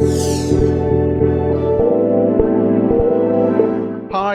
Hi,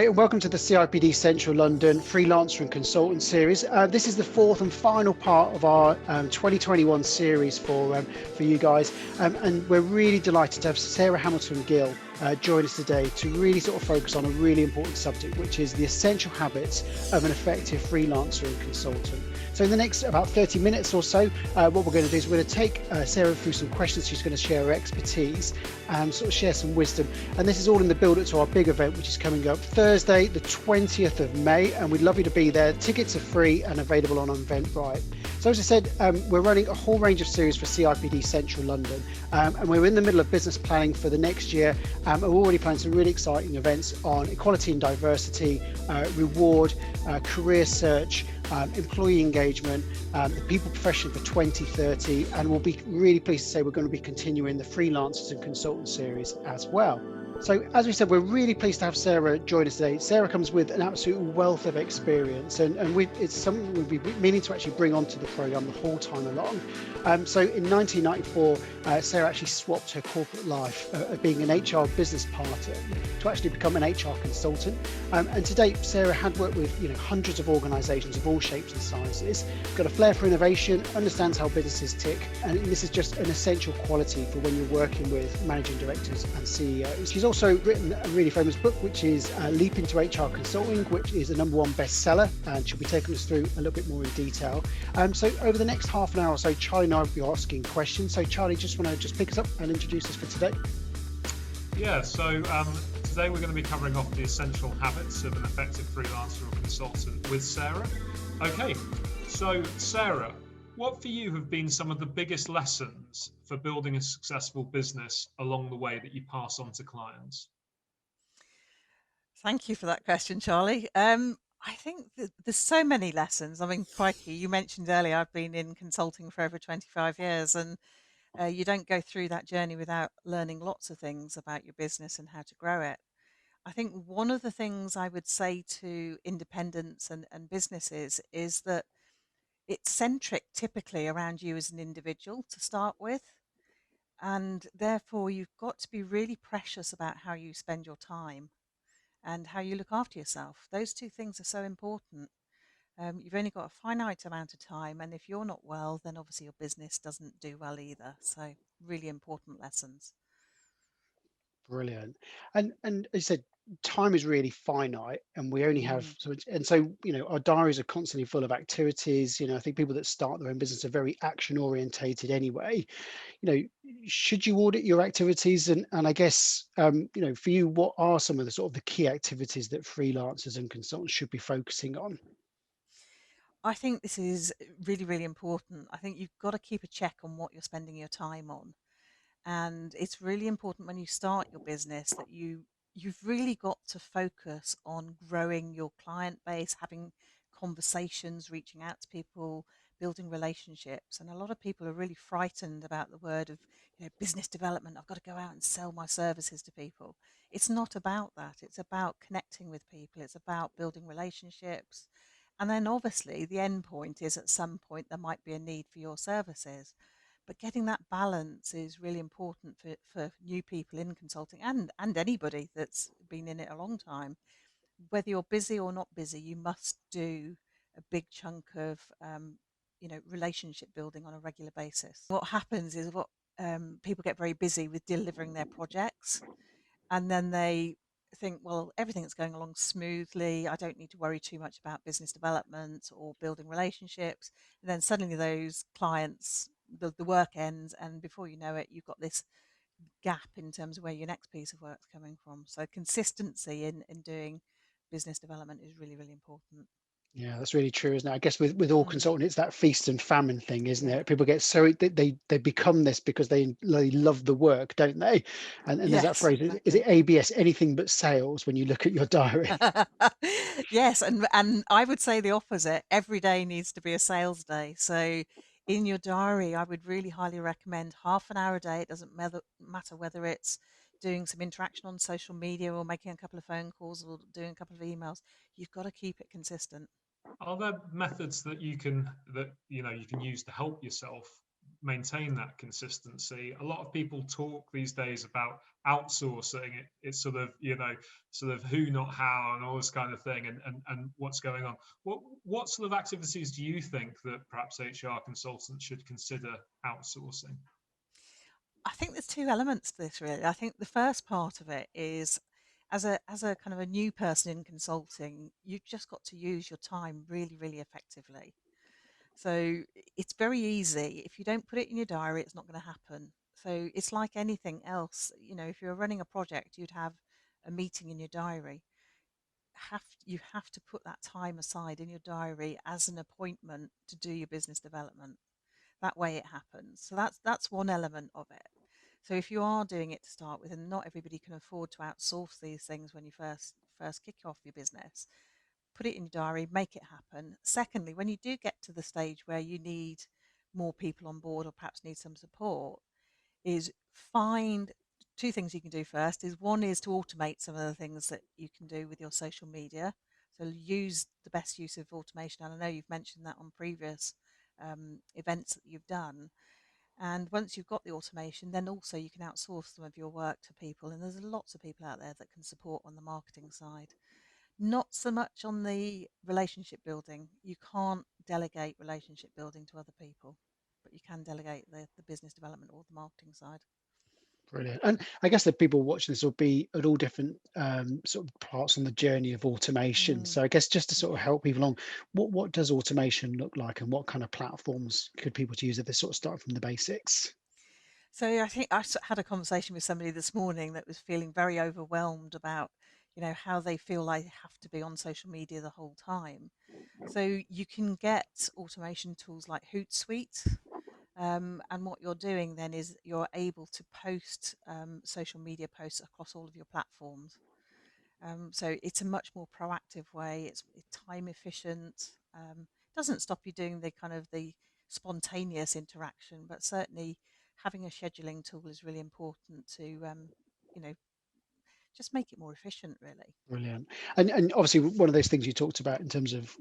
and welcome to the CIPD Central London Freelancer and Consultant series. This is the fourth and final part of our 2021 series for you guys. And we're really delighted to have Sarah Hamilton-Gill join us today to really sort of focus on a really important subject, which is the essential habits of an effective freelancer and consultant. So in the next about 30 minutes or so, what we're going to do is we're going to take Sarah through some questions. She's going to share her expertise and sort of share some wisdom. And this is all in the build-up to our big event, which is coming up Thursday, the 20th of May. And we'd love you to be there. Tickets are free and available on Eventbrite. So as I said, we're running a whole range of series for CIPD Central London. And we're in the middle of business planning for the next year. And we're already planning some really exciting events on equality and diversity, reward, career search, employee engagement, the people profession for 2030, and we'll be really pleased to say we're going to be continuing the freelancers and consultant series as well. So as we said, we're really pleased to have Sarah join us today. Sarah comes with an absolute wealth of experience, and it's something we'll be meaning to actually bring onto the programme the whole time along. So in 1994, Sarah actually swapped her corporate life of being an HR business partner to actually become an HR consultant. And to date, Sarah had worked with hundreds of organisations of all shapes and sizes, got a flair for innovation, understands how businesses tick, and this is just an essential quality for when you're working with managing directors and CEOs. She's also written a really famous book, which is Leap into HR Consulting, which is a #1 bestseller, and she'll be taking us through a little bit more in detail. So over the next half an hour or so, Charlie and I will be asking questions. So Charlie, just want to pick us up and introduce us for today. Yeah, so today we're going to be covering off the essential habits of an effective freelancer or consultant with Sarah. Okay, so Sarah, what for you have been some of the biggest lessons for building a successful business along the way that you pass on to clients? Thank you for that question, Charlie. I think that there's so many lessons. I mean, crikey, you mentioned earlier I've been in consulting for over 25 years, and you don't go through that journey without learning lots of things about your business and how to grow it. I think one of the things I would say to independents and businesses is that it's centric typically around you as an individual to start with. And therefore, you've got to be really precious about how you spend your time and how you look after yourself. Those two things are so important. You've only got a finite amount of time, and if you're not well, then obviously your business doesn't do well either. So, really important lessons. Brilliant. And as you said, time is really finite, and we only have Mm. so our diaries are constantly full of activities. I think people that start their own business are very action orientated anyway. Should you audit your activities? And I guess for you, what are some of the sort of the key activities that freelancers and consultants should be focusing on? I think this is really, really important. I think you've got to keep a check on what you're spending your time on. And it's really important when you start your business that you've really got to focus on growing your client base, having conversations, reaching out to people, building relationships. And a lot of people are really frightened about the word of business development. I've got to go out and sell my services to people. It's not about that. It's about connecting with people. It's about building relationships. And then obviously the end point is at some point there might be a need for your services, but getting that balance is really important for new people in consulting and anybody that's been in it a long time. Whether you're busy or not busy, you must do a big chunk of relationship building on a regular basis. What happens is people get very busy with delivering their projects, and then they think, well, everything's going along smoothly. I don't need to worry too much about business development or building relationships. And then suddenly those clients, the work ends, and before you know it, you've got this gap in terms of where your next piece of work's coming from. So consistency in doing business development is really, really important. Yeah, that's really true, isn't it? I guess with all Mm, consulting, it's that feast and famine thing, isn't yeah. it? People get so they become this because they love the work, don't they? And there's that Yes, phrase, is it exactly. ABS, anything but sales, when you look at your diary? Yes, and I would say the opposite. Every day needs to be a sales day. So in your diary, I would really highly recommend half an hour a day. It doesn't matter whether it's doing some interaction on social media or making a couple of phone calls or doing a couple of emails. You've got to keep it consistent. Are there methods that you can use to help yourself maintain that consistency. A lot of people talk these days about outsourcing. It's sort of, sort of who, not how, and all this kind of thing, and what's going on. What sort of activities do you think that perhaps HR consultants should consider outsourcing? I think there's two elements to this really. I think the first part of it is as a kind of a new person in consulting, you've just got to use your time really, really effectively. So it's very easy. If you don't put it in your diary, it's not going to happen. So it's like anything else. If you're running a project, you'd have a meeting in your diary. You have to put that time aside in your diary as an appointment to do your business development. That way it happens. So that's one element of it. So if you are doing it to start with, and not everybody can afford to outsource these things when you first kick off your business, put it in your diary, make it happen. Secondly, when you do get to the stage where you need more people on board or perhaps need some support, is find two things you can do. First is one is to automate some of the things that you can do with your social media. So use the best use of automation. And I know you've mentioned that on previous events that you've done. And once you've got the automation, then also you can outsource some of your work to people. And there's lots of people out there that can support on the marketing side. Not so much on the relationship building. You can't delegate relationship building to other people, but you can delegate the business development or the marketing side. Brilliant. And I guess the people watching this will be at all different sort of parts on the journey of automation. Mm, So I guess just to sort of yeah. help people along, what does automation look like, and what kind of platforms could people use if they sort of start from the basics? So I think had a conversation with somebody this morning that was feeling very overwhelmed about, how they feel like they have to be on social media the whole time. So you can get automation tools like Hootsuite. And what you're doing then is you're able to post social media posts across all of your platforms. So it's a much more proactive way. It's time efficient. Doesn't stop you doing the kind of the spontaneous interaction, but certainly having a scheduling tool is really important to, you know, just make it more efficient, really. Brilliant. And obviously one of those things you talked about in terms of,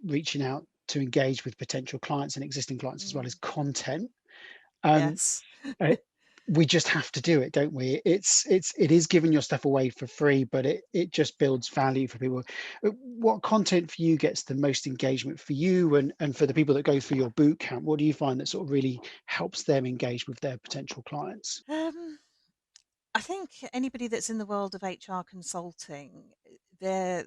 reaching out to engage with potential clients and existing clients as well as Mm, content. Um, yes. uh, we just have to do it, don't we? It is giving your stuff away for free, but it just builds value for people. What content for you gets the most engagement for you, and for the people that go through your boot camp? What do you find that sort of really helps them engage with their potential clients? Um, I think anybody that's in the world of HR consulting, the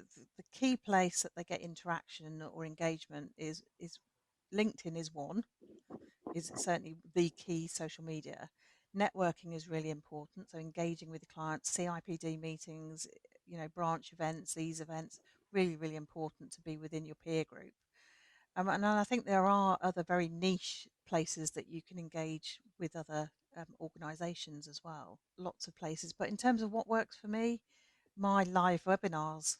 key place that they get interaction or engagement is LinkedIn is one, is certainly the key social media. Networking is really important, so engaging with the clients, CIPD meetings, branch events, these events, really, really important to be within your peer group. And I think there are other very niche places that you can engage with other organisations as well. Lots of places. But in terms of what works for me, my live webinars,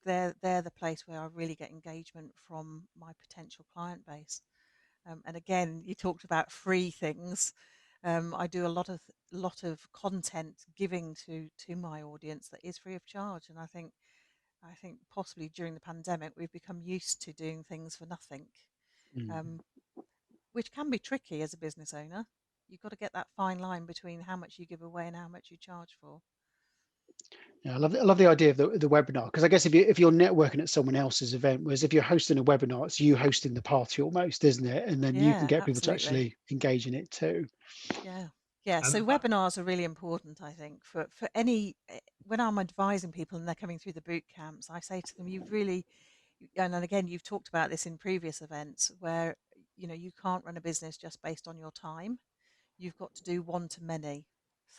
they're the place where I really get engagement from my potential client base. And again, you talked about free things. I do a lot of content giving to my audience that is free of charge, and I think possibly during the pandemic we've become used to doing things for nothing, Mm. um, which can be tricky as a business owner. You've got to get that fine line between how much you give away and how much you charge for. Yeah, I love the idea of the webinar, because I guess if you're networking at someone else's event, whereas if you're hosting a webinar, it's you hosting the party almost, isn't it? And then you can Yeah, get people to absolutely. actually engage in it too. Yeah. Yeah. So And webinars are really important, I think, for any, when I'm advising people and they're coming through the boot camps, I say to them, you really, and then again, you've talked about this in previous events where, you can't run a business just based on your time. You've got to do one to many.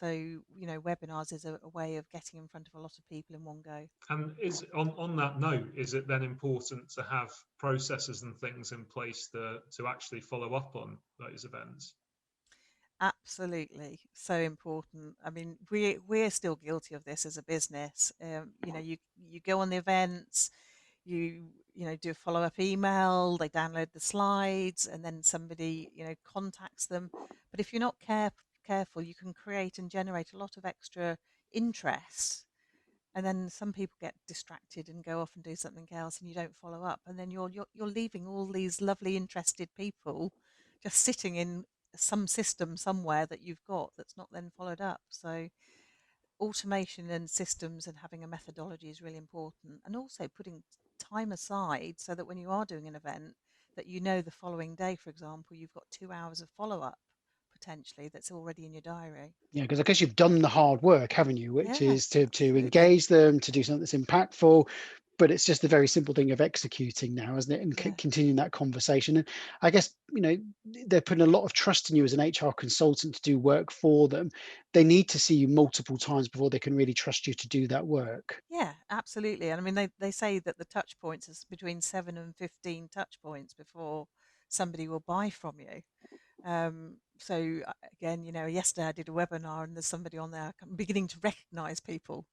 So, webinars is a way of getting in front of a lot of people in one go. and is on that note, is it then important to have processes and things in place to actually follow up on those events? Absolutely, so important. I mean, we're still guilty of this as a business. You go on the events, do a follow up email, they download the slides, and then somebody contacts them. But if you're not careful, you can create and generate a lot of extra interest, and then some people get distracted and go off and do something else, and you don't follow up, and then you're leaving all these lovely interested people just sitting in some system somewhere that you've got that's not then followed up. So automation and systems and having a methodology is really important, and also putting time aside so that when you are doing an event, that you know the following day, for example, you've got 2 hours of follow-up potentially that's already in your diary. Yeah, because I guess you've done the hard work, haven't you? Which Yeah, is to absolutely. engage them, to do something that's impactful. But it's just the very simple thing of executing now, isn't it? And Yeah. continuing that conversation. And I guess, they're putting a lot of trust in you as an HR consultant to do work for them. They need to see you multiple times before they can really trust you to do that work. Yeah, absolutely. And I mean, they say that the touch points is between 7 and 15 touch points before somebody will buy from you. So again, yesterday I did a webinar and there's somebody on there. I'm beginning to recognize people.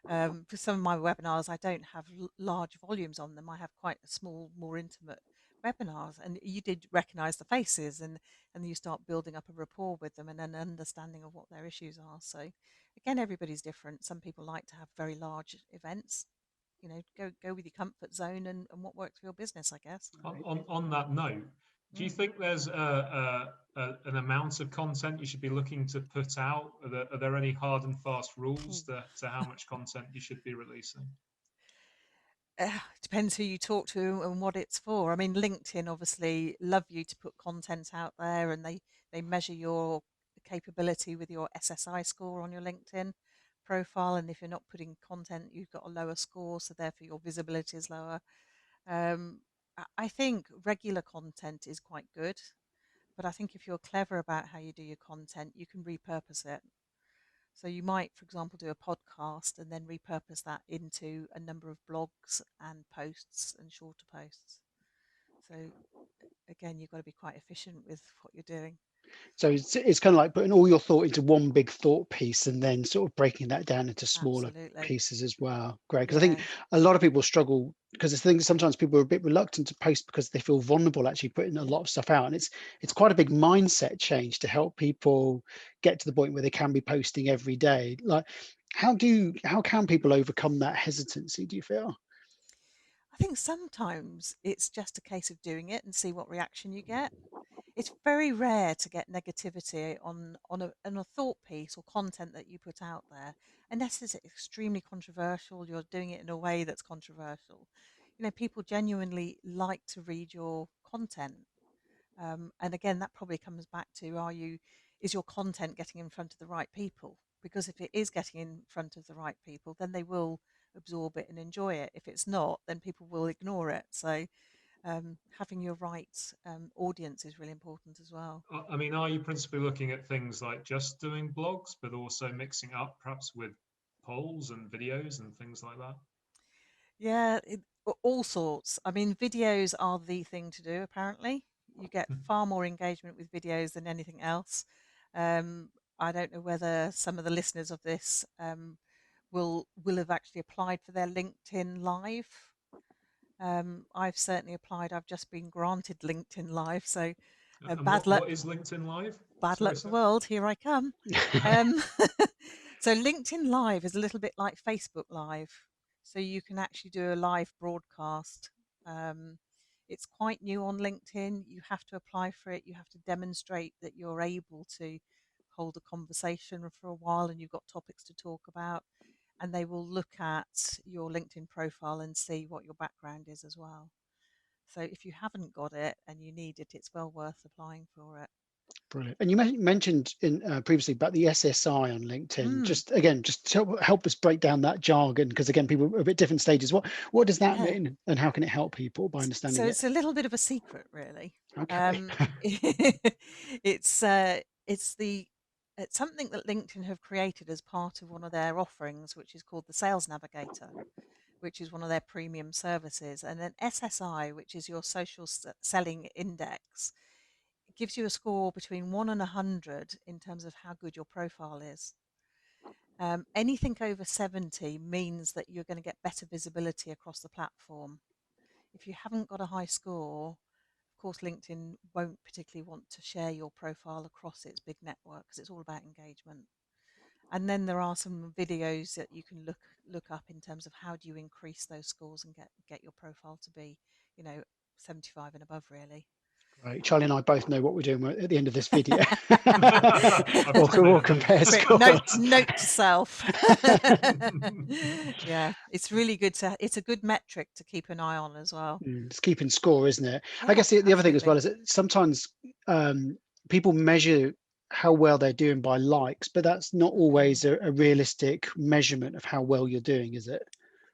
For some of my webinars, I don't have large volumes on them. I have quite a small, more intimate webinars, and you did recognize the faces, and you start building up a rapport with them and an understanding of what their issues are. So again, everybody's different. Some people like to have very large events. Go with your comfort zone and what works for your business, I guess. On that note, do you Mm. think there's an amount of content you should be looking to put out? Are there any hard and fast rules Ooh. to how much content you should be releasing? Depends who you talk to and what it's for. I mean, LinkedIn obviously love you to put content out there, and they measure your capability with your SSI score on your LinkedIn profile. And if you're not putting content, you've got a lower score, so therefore your visibility is lower. I think regular content is quite good, but I think if you're clever about how you do your content, you can repurpose it. So you might, for example, do a podcast and then repurpose that into a number of blogs and posts and shorter posts. So again, you've got to be quite efficient with what you're doing. So it's kind of like putting all your thought into one big thought piece and then sort of breaking that down into smaller Absolutely. pieces as well. Great. Because I think Yeah. a lot of people struggle because I think sometimes people are a bit reluctant to post because they feel vulnerable actually putting a Yeah. lot of stuff out. And it's quite a big mindset change to help people get to the point where they can be posting every day. Like how can people overcome that hesitancy, do you feel? I think sometimes it's just a case of doing it and see what reaction you get. It's very rare to get negativity on a thought piece or content that you put out there, unless it's extremely controversial. You're doing it in a way that's controversial. People genuinely like to read your content, and again, that probably comes back to is your content getting in front of the right people? Because if it is getting in front of the right people, then they will absorb it and enjoy it. If it's not, then people will ignore it. So having your right audience is really important as well. I mean, are you principally looking at things like just doing blogs, but also mixing up perhaps with polls and videos and things like that? Yeah, all sorts. I mean, videos are the thing to do, apparently. You get far more engagement with videos than anything else. Um, I don't know whether some of the listeners of this will have actually applied for their LinkedIn Live. I've certainly applied. I've just been granted LinkedIn Live, so And bad what luck. is LinkedIn Live? Bad Sorry, luck the sir. world. Here I come. Um, so LinkedIn Live is a little bit like Facebook Live. So you can actually do a live broadcast. Um, it's quite new on LinkedIn. You have to apply for it. You have to demonstrate that you're able to hold a conversation for a while and you've got topics to talk about. And they will look at your LinkedIn profile and see what your background is as well. So if you haven't got it and you need it, it's well worth applying for it. Brilliant. And you mentioned in previously about the SSI on LinkedIn. Mm, Just again, just to help us break down that jargon, because again, people are at different stages. What does that yeah. mean, and how can it help people by So understanding it? it's a little bit of a secret, really. Okay. Um, it's the it's something that LinkedIn have created as part of one of their offerings, which is called the Sales Navigator, which is one of their premium services, and then SSI, which is your social selling index, gives you a score between 1 and 100 in terms of how good your profile is. Anything over 70 means that you're going to get better visibility across the platform. If you haven't got a high score, of course, LinkedIn won't particularly want to share your profile across its big network because it's all about engagement. And then there are some videos that you can look up in terms of how do you increase those scores and get your profile to be, you know, 75 and above, really. Right, Charlie and I both know what we're doing at the end of this video. I Or brilliantly. compare Quick scores. note to self. Yeah, it's really good to. It's a good metric to keep an eye on as well. It's keeping score, isn't it? I Yeah, guess the other thing as absolutely. well is that sometimes people measure how well they're doing by likes, but that's not Mm. always a realistic measurement of how well you're doing, is it?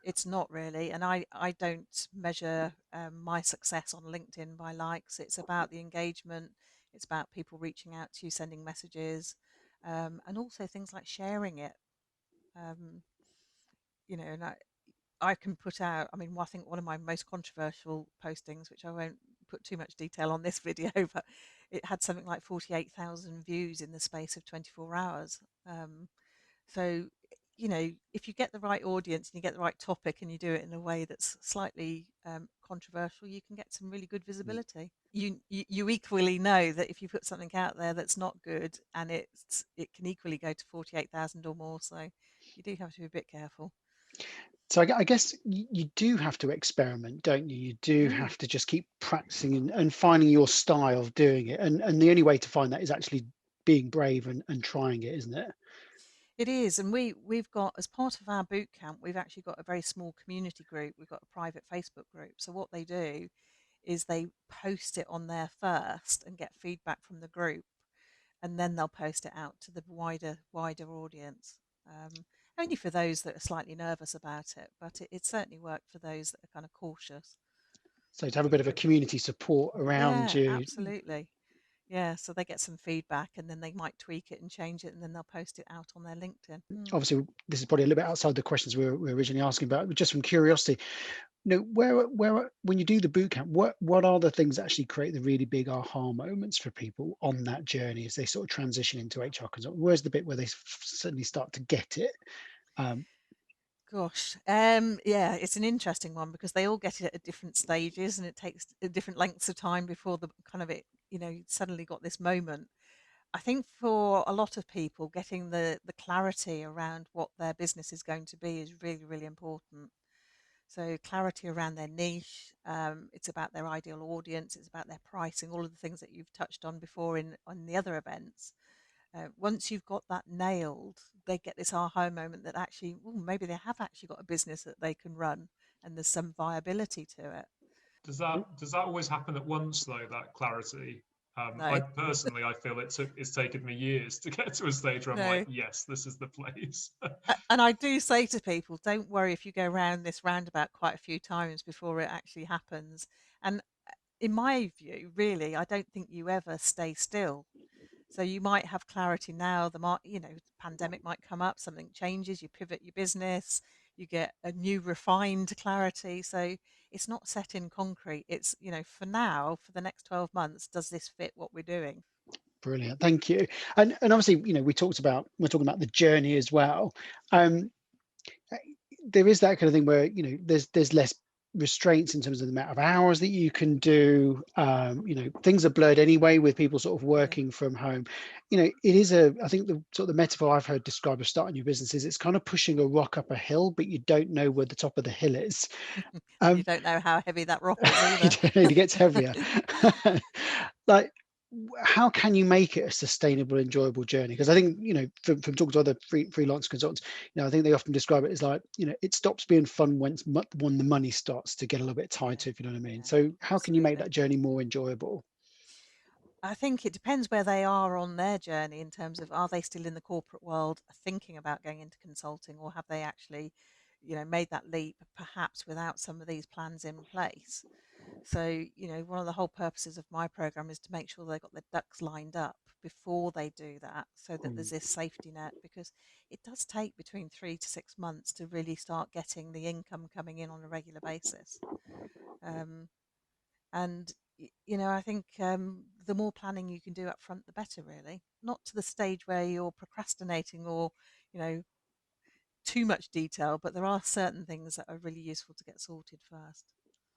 It's not really, and I don't measure my success on LinkedIn by likes. It's about the engagement. It's about people reaching out to you, sending messages, and also things like sharing it. Um, and I can put out. I mean, I think one of my most controversial postings, which I won't put too much detail on this video, but it had something like 48,000 views in the space of 24 hours. So, if you get the right audience and you get the right topic and you do it in a way that's slightly controversial, you can get some really good visibility. You equally know that if you put something out there that's not good, and it can equally go to 48,000 or more. So you do have to be a bit careful. So I guess you do have to experiment, don't you? You do Mm. have to just keep practicing and finding your style of doing it. And the only way to find that is actually being brave and trying it, isn't it? It is, and we've got, as part of our boot camp, we've actually got a very small community group. We've got a private Facebook group. So what they do is they post it on there first and get feedback from the group, and then they'll post it out to the wider audience. Only for those that are slightly nervous about it, but it certainly worked for those that are kind of cautious. So to have a bit of a community support around Yeah, you. absolutely. Yeah, so they get some feedback and then they might tweak it and change it and then they'll post it out on their LinkedIn. Mm. Obviously, this is probably a little bit outside the questions we were originally asking about, but just from curiosity, where when you do the boot camp, what are the things that actually create the really big aha moments for people on that journey as they sort of transition into HR consulting? Where's the bit where they suddenly start to get it? Um, Gosh, yeah, it's an interesting one because they all get it at different stages and it takes different lengths of time before the kind of suddenly got this moment. I think for a lot of people, getting the clarity around what their business is going to be is really, really important. So clarity around their niche, it's about their ideal audience, it's about their pricing, all of the things that you've touched on before in on the other events. Once you've got that nailed, they get this aha moment that actually, ooh, maybe they have actually got a business that they can run, and there's some viability to it. Does that always happen at once though? That clarity. I No, personally, I feel it's taken me years to get to a stage where I'm like, no. yes, this is the place. And I do say to people, don't worry if you go round this roundabout quite a few times before it actually happens. And in my view, really, I don't think you ever stay still. So you might have clarity now. Pandemic might come up, something changes, you pivot your business, you get a new refined clarity. So it's not set in concrete. It's, for now, for the next 12 months, does this fit what we're doing? Brilliant, thank you. And obviously, we're talking about the journey as well. Um, there is that kind of thing where there's less restraints in terms of the amount of hours that you can do. Things are blurred anyway with people sort of Yeah. working from home. It is I think the sort of the metaphor I've heard described of starting your business is it's kind of pushing a rock up a hill, but you don't know where the top of the hill is. And you um don't know how heavy that rock is either. it gets heavier. Like, how can you make it a sustainable, enjoyable journey? Because I think, from talking to other freelance consultants, I think they often describe it as like, it stops being fun when the money starts to get a little bit Yeah, tighter, if you know what I mean. yeah, So how can you make absolutely. that journey more enjoyable? I think it depends where they are on their journey in terms of, are they still in the corporate world thinking about going into consulting, or have they actually, made that leap perhaps without some of these plans in place? So, one of the whole purposes of my program is to make sure they've got their ducks lined up before they do that, so that Mm, there's this safety net, because it does take between 3 to 6 months to really start getting the income coming in on a regular basis. Um, and I think the more planning you can do up front, the better. Really, not to the stage where you're procrastinating or you know too much detail, but there are certain things that are really useful to get sorted first.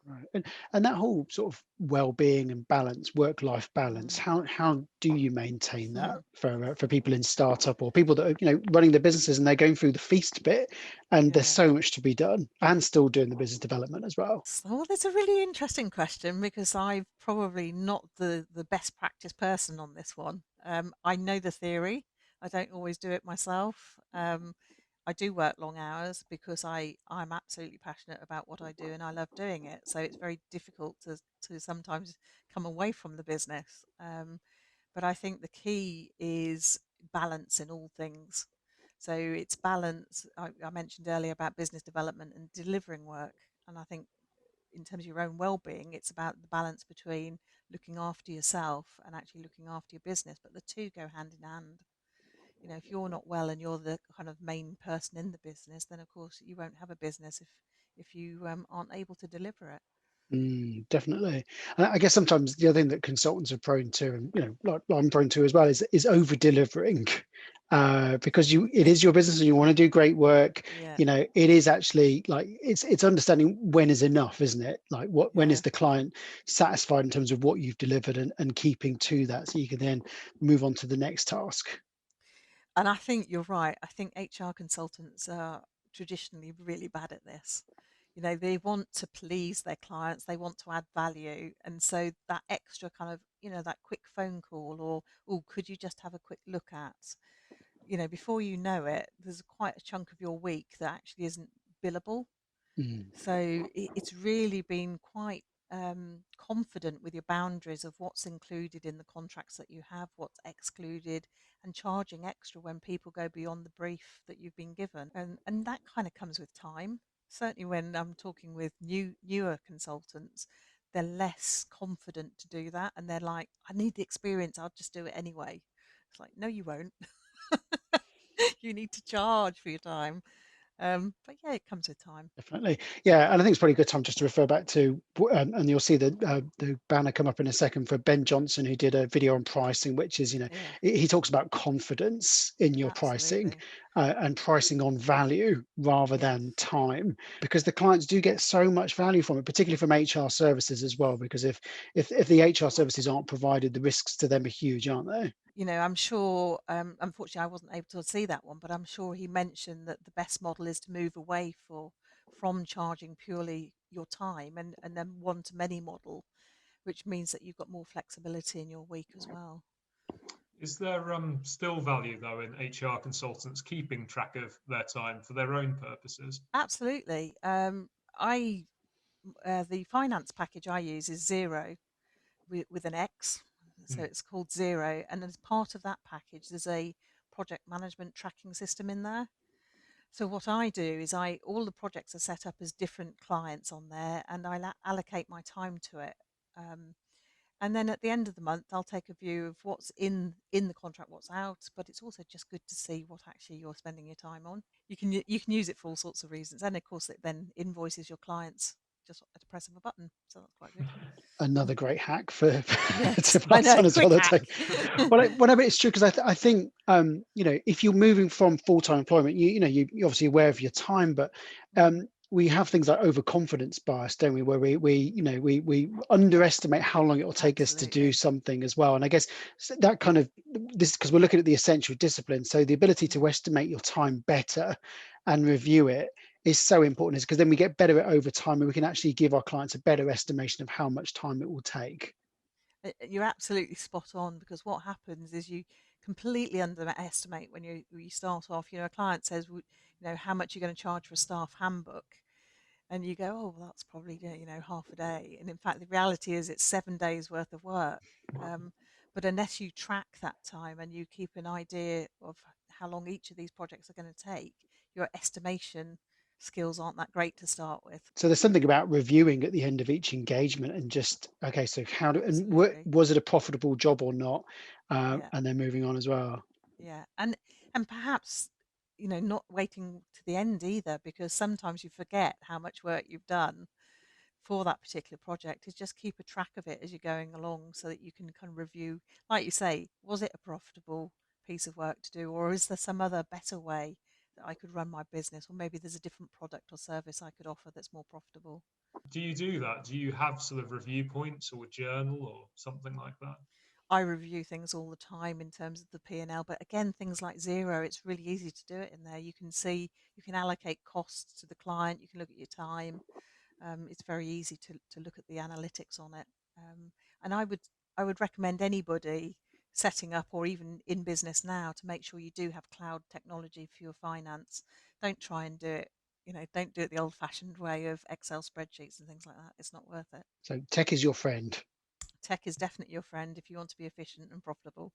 Right. And that whole sort of well-being and balance, work-life balance, Mm. how do you maintain that Hmm. for people in startup or people that are, running their businesses and they're going through the feast bit and there's Yeah. so much to be done and still doing the business development as well? So, well, that's a really interesting question because I'm probably not the best practice person on this one. I know the theory. I don't always do it myself. I do work long hours because I'm absolutely passionate about what I do and I love doing it. So it's very difficult to sometimes come away from the business. But I think the key is balance in all things. So it's balance. I mentioned earlier about business development and delivering work. And I think in terms of your own well-being, it's about the balance between looking after yourself and actually looking after your business. But the two go hand in hand. If you're not well and you're the kind of main person in the business, then of course you won't have a business if you aren't able to deliver it. Definitely. And I guess sometimes the other thing that consultants are prone to, and like I'm prone to as well, is over delivering, because it is your business and you want to do great work. Yeah, It is actually like it's understanding when is enough, isn't it? Like when is yeah. the client satisfied in terms of what you've delivered and keeping to that so you can then move on to the next task. And I think you're right. I think HR consultants are traditionally really bad at this. They want to please their clients, they want to add value. And so that extra kind of, that quick phone call or, oh, could you just have a quick look at, before you know it, there's quite a chunk of your week that actually isn't billable. Mm. So it's really been quite confident with your boundaries of what's included in the contracts that you have, what's excluded, and charging extra when people go beyond the brief that you've been given. And that kind of comes with time. Certainly, when I'm talking with newer consultants, they're less confident to do that, and they're like, "I need the experience. I'll just do it anyway." It's like, no, you won't. You need to charge for your time. But yeah, it comes with time. Definitely. Yeah. And I think it's probably a good time just to refer back to, and you'll see the banner come up in a second for Ben Johnson, who did a video on pricing, which is, Yeah, he talks about confidence in your pricing, absolutely. and pricing on value rather Yes. than time, because the clients do get so much value from it, particularly from HR services as well, because if the HR services aren't provided, the risks to them are huge, aren't they? I'm sure, unfortunately, I wasn't able to see that one, but I'm sure he mentioned that the best model is to move away from charging purely your time and then one to many model, which means that you've got more flexibility in your week as well. Is there still value though in HR consultants keeping track of their time for their own purposes? Absolutely. I The finance package I use is Zero with an X, so Hmm. it's called Zero. And as part of that package, there's a project management tracking system in there. So what I do is all the projects are set up as different clients on there, and I allocate my time to it. Um, and then at the end of the month, I'll take a view of what's in the contract, what's out. But it's also just good to see what actually you're spending your time on. You can use it for all sorts of reasons, and of course, it then invoices your clients just at a press of a button. So that's quite good. Another great hack for Yes, to I pass know. on as well. Quick That hack. take well, whatever it's true, because I think if you're moving from full-time employment, you're obviously aware of your time, but Mm, we have things like overconfidence bias, don't we? Where we underestimate how long it will take us to do absolutely. something as well. And I guess that kind of this, because we're looking at the essential disciplines, so the ability Mm. to estimate your time better and review it is so important, is because then we get better at over time and we can actually give our clients a better estimation of how much time it will take. You're absolutely spot on because what happens is you completely underestimate when you start off. A client says, how much you're going to charge for a staff handbook, and you go, oh, well, that's probably half a day. And in fact, the reality is it's 7 days worth of work. Um, but unless you track that time and you keep an idea of how long each of these projects are going to take, your estimation skills aren't that great to start with. So there's something about reviewing at the end of each engagement and just, okay, so Absolutely, was it a profitable job or not, yeah. and then moving on as well. Yeah, and perhaps not waiting to the end either, because sometimes you forget how much work you've done for that particular project. Is just keep a track of it as you're going along, so that you can kind of review, like you say, was it a profitable piece of work to do, or is there some other better way that I could run my business, or maybe there's a different product or service I could offer that's more profitable. Do you do that? Do you have sort of review points or a journal or something like that? I review things all the time in terms of the P&L, but again, things like Zero, it's really easy to do it in there. You can see, you can allocate costs to the client, you can look at your time. It's very easy to look at the analytics on it. And I would recommend anybody setting up or even in business now to make sure you do have cloud technology for your finance. Don't try and do it, don't do it the old fashioned way of Excel spreadsheets and things like that. It's not worth it. So tech is your friend. Tech is definitely your friend if you want to be efficient and profitable.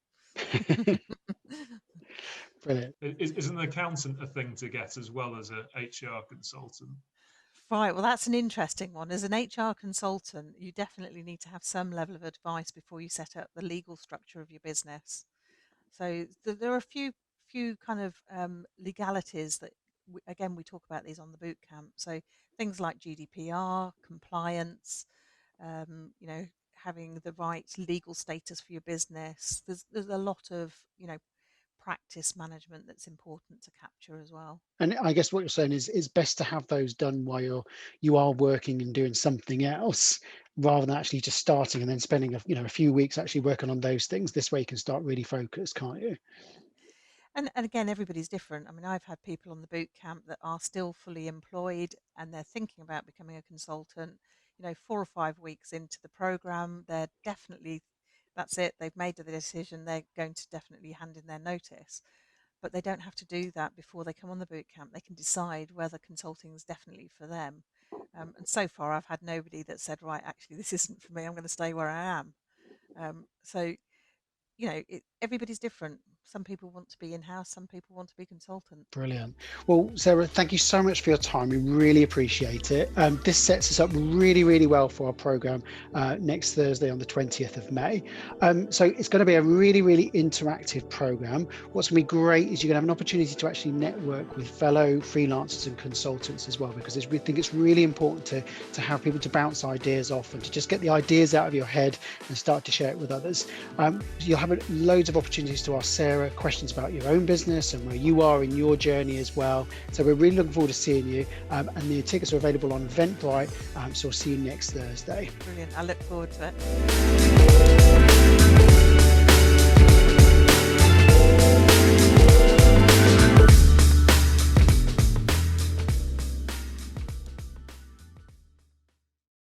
Brilliant. Is an accountant a thing to get as well as a HR consultant? Right, well, that's an interesting one. As an HR consultant, you definitely need to have some level of advice before you set up the legal structure of your business. So there are a few kind of legalities that, again, we talk about these on the boot camp. So things like GDPR, compliance, having the right legal status for your business. There's a lot of practice management that's important to capture as well. And I guess what you're saying is it's best to have those done while you are working and doing something else, rather than actually just starting and then spending a few weeks actually working on those things. This way you can start really focused, can't you? And again, everybody's different. I mean, I've had people on the boot camp that are still fully employed and they're thinking about becoming a consultant. 4 or 5 weeks into the program, they're definitely, that's it. They've made the decision. They're going to definitely hand in their notice. But they don't have to do that before they come on the boot camp. They can decide whether consulting is definitely for them. And so far, I've had nobody that said, right, actually, this isn't for me. I'm going to stay where I am. So everybody's different. Some people want to be in-house, some people want to be consultant. Brilliant. Well, Sarah, thank you so much for your time. We really appreciate it. This sets us up really, really well for our program next Thursday on the 20th of May. So it's going to be a really, really interactive program. What's going to be great is you're going to have an opportunity to actually network with fellow freelancers and consultants as well, because we think it's really important to have people to bounce ideas off and to just get the ideas out of your head and start to share it with others. You'll have loads of opportunities to ask Sarah questions about your own business and where you are in your journey as well. So we're really looking forward to seeing you, and the tickets are available on Eventbrite, so we'll see you next Thursday. Brilliant. I look forward to it.